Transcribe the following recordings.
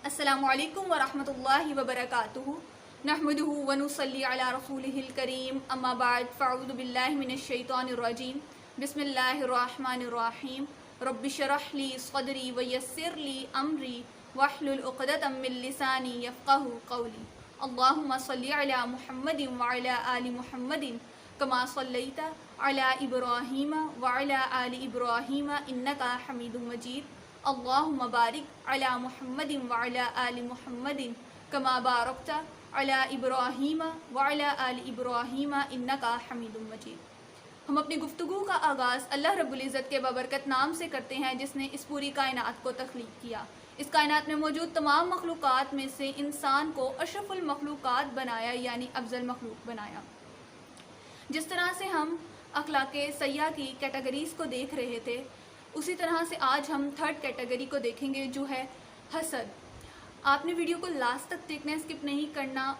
السلام علیکم ورحمۃ اللہ وبرکاتہ نحمدہ ونصلی علی رسولہ الکریم اما بعد فاعوذ باللہ من الشیطان الرجیم بسم اللہ الرحمن الرحیم رب اشرح لی صدری ویسر لی امری واحلل عقدۃ من لسانی یفقہوا قولی اللہم صلی علی محمد وعلی آل محمد کما صلیت علی ابراہیم وعلی آل ابراہیم انک حمید مجید اللہم بارک علی محمد وعلی آل محمد کما بارکت علی ابراہیم وعلی آل ابراہیم انک حمید مجید۔ ہم اپنی گفتگو کا آغاز اللہ رب العزت کے بابرکت نام سے کرتے ہیں جس نے اس پوری کائنات کو تخلیق کیا۔ اس کائنات میں موجود تمام مخلوقات میں سے انسان کو اشرف المخلوقات بنایا، یعنی افضل مخلوق بنایا۔ جس طرح سے ہم اخلاق سیئہ کی کیٹیگریز کو دیکھ رہے تھے، اسی طرح سے آج ہم تھرڈ کیٹیگری کو دیکھیں گے جو ہے حسد۔ آپ نے ویڈیو کو لاسٹ تک دیکھنا ہے، اسکپ نہیں کرنا۔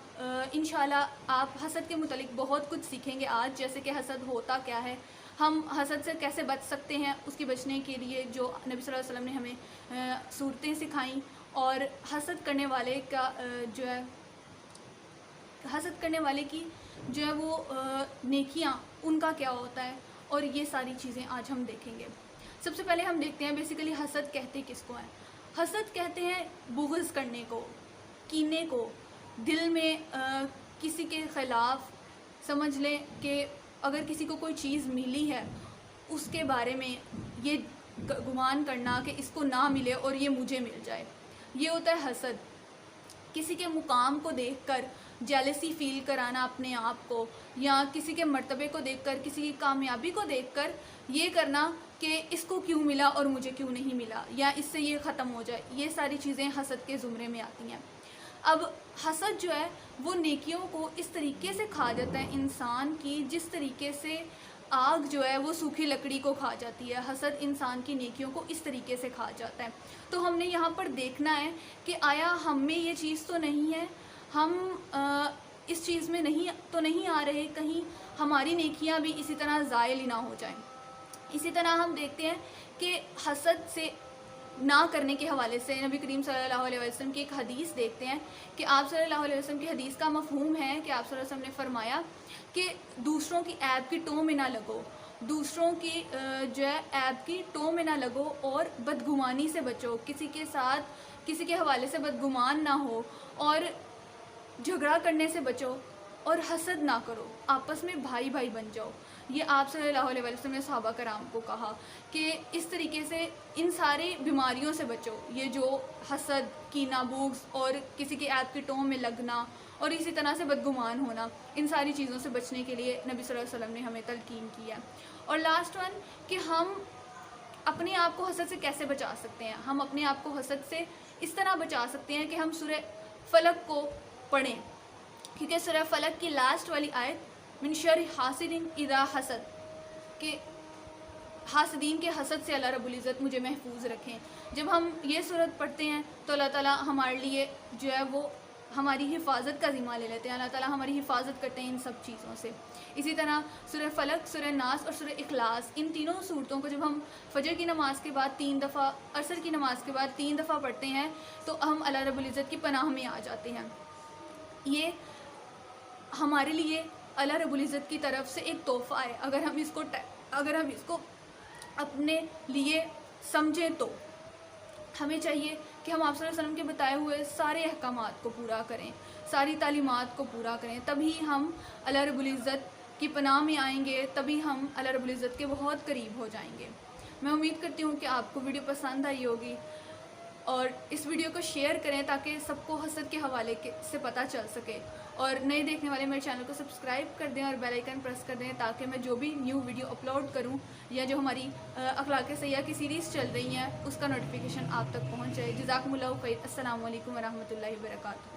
انشاءاللہ آپ حسد کے متعلق بہت کچھ سیکھیں گے آج، جیسے کہ حسد ہوتا کیا ہے، ہم حسد سے کیسے بچ سکتے ہیں، اس کے بچنے کے لیے جو نبی صلی اللہ علیہ وسلم نے ہمیں صورتیں سکھائیں، اور حسد کرنے والے کا جو ہے حسد کرنے والے کی جو ہے وہ نیکیاں ان کا کیا ہوتا ہے، اور یہ ساری چیزیں آج ہم دیکھیں گے۔ سب سے پہلے ہم دیکھتے ہیں بیسیکلی حسد کہتے کس کو ہیں۔ حسد کہتے ہیں بغض کرنے کو، کینے کو، دل میں کسی کے خلاف سمجھ لیں کہ اگر کسی کو کوئی چیز ملی ہے اس کے بارے میں یہ گمان کرنا کہ اس کو نہ ملے اور یہ مجھے مل جائے، یہ ہوتا ہے حسد۔ کسی کے مقام کو دیکھ کر جیلسی فیل کرانا اپنے آپ کو، یا کسی کے مرتبے کو دیکھ کر، کسی کی کامیابی کو دیکھ کر یہ کرنا کہ اس کو کیوں ملا اور مجھے کیوں نہیں ملا، یا اس سے یہ ختم ہو جائے، یہ ساری چیزیں حسد کے زمرے میں آتی ہیں۔ اب حسد جو ہے وہ نیکیوں کو اس طریقے سے کھا جاتا ہے انسان کی، جس طریقے سے آگ جو ہے وہ سوکھی لکڑی کو کھا جاتی ہے، حسد انسان کی نیکیوں کو اس طریقے سے کھا جاتا ہے۔ تو ہم نے یہاں پر دیکھنا ہے کہ آیا ہم میں یہ چیز تو نہیں ہے، ہم اس چیز میں نہیں آ رہے کہیں ہماری نیکیاں بھی اسی طرح زائل ہی نہ ہو جائیں۔ اسی طرح ہم دیکھتے ہیں کہ حسد سے نہ کرنے کے حوالے سے نبی کریم صلی اللہ علیہ وسلم کی ایک حدیث دیکھتے ہیں کہ آپ صلی اللہ علیہ وسلم کی حدیث کا مفہوم ہے کہ آپ صلی اللہ علیہ وسلم نے فرمایا کہ دوسروں کی عیب کی ٹو میں نہ لگو، دوسروں کی جو ہے عیب کی ٹو میں نہ لگو، اور بدگمانی سے بچو، کسی کے ساتھ کسی کے حوالے سے بدگمان نہ ہو، اور جھگڑا کرنے سے بچو، اور حسد نہ کرو، آپس میں بھائی بھائی بن جاؤ۔ یہ آپ صلی اللہ علیہ وسلم نے صحابہ کرام کو کہا کہ اس طریقے سے ان ساری بیماریوں سے بچو، یہ جو حسد، کینہ، بغض اور کسی کے عیب کی ٹوہ میں لگنا اور اسی طرح سے بدگمان ہونا، ان ساری چیزوں سے بچنے کے لیے نبی صلی اللہ علیہ وسلم نے ہمیں تلقین کی ہے۔ اور لاسٹ ون کہ ہم اپنے آپ کو حسد سے کیسے بچا سکتے ہیں۔ ہم اپنے آپ کو حسد سے اس طرح بچا سکتے ہیں کہ ہم سورہ فلق کو پڑھیں، کیونکہ سورہ فلق کی لاسٹ والی آیت من شر حاسد اذا حسد، کہ حاسدین کے حسد سے اللہ رب العزت مجھے محفوظ رکھیں۔ جب ہم یہ سورت پڑھتے ہیں تو اللہ تعالیٰ ہمارے لیے جو ہے وہ ہماری حفاظت کا ذمہ لے لیتے ہیں، اللہ تعالیٰ ہماری حفاظت کرتے ہیں ان سب چیزوں سے۔ اسی طرح سورہ فلق، سورہ ناس اور سورہ اخلاص، ان تینوں صورتوں کو جب ہم فجر کی نماز کے بعد 3 دفعہ، عصر کی نماز کے بعد 3 دفعہ پڑھتے ہیں تو ہم اللہ رب العزت کی پناہ میں آ جاتے ہیں۔ یہ ہمارے لیے اللہ رب العزت کی طرف سے ایک تحفہ ہے، اگر ہم اس کو اپنے لیے سمجھیں تو ہمیں چاہیے کہ ہم آپ صلی اللہ علیہ وسلم کے بتائے ہوئے سارے احکامات کو پورا کریں، ساری تعلیمات کو پورا کریں، تبھی ہم اللہ رب العزت کی پناہ میں آئیں گے، تبھی ہم اللہ رب العزت کے بہت قریب ہو جائیں گے۔ میں امید کرتی ہوں کہ آپ کو ویڈیو پسند آئی ہوگی، اور اس ویڈیو کو شیئر کریں تاکہ سب کو حسد کے حوالے سے پتہ چل سکے، اور نئے دیکھنے والے میرے چینل کو سبسکرائب کر دیں اور بیل آئیکن پریس کر دیں تاکہ میں جو بھی نیو ویڈیو اپلوڈ کروں یا جو ہماری اخلاق سیئہ کی سیریز چل رہی ہیں اس کا نوٹیفیکیشن آپ تک پہنچ جائے۔ جزاکم اللہ خیر۔ السلام علیکم ورحمۃ اللہ وبرکاتہ۔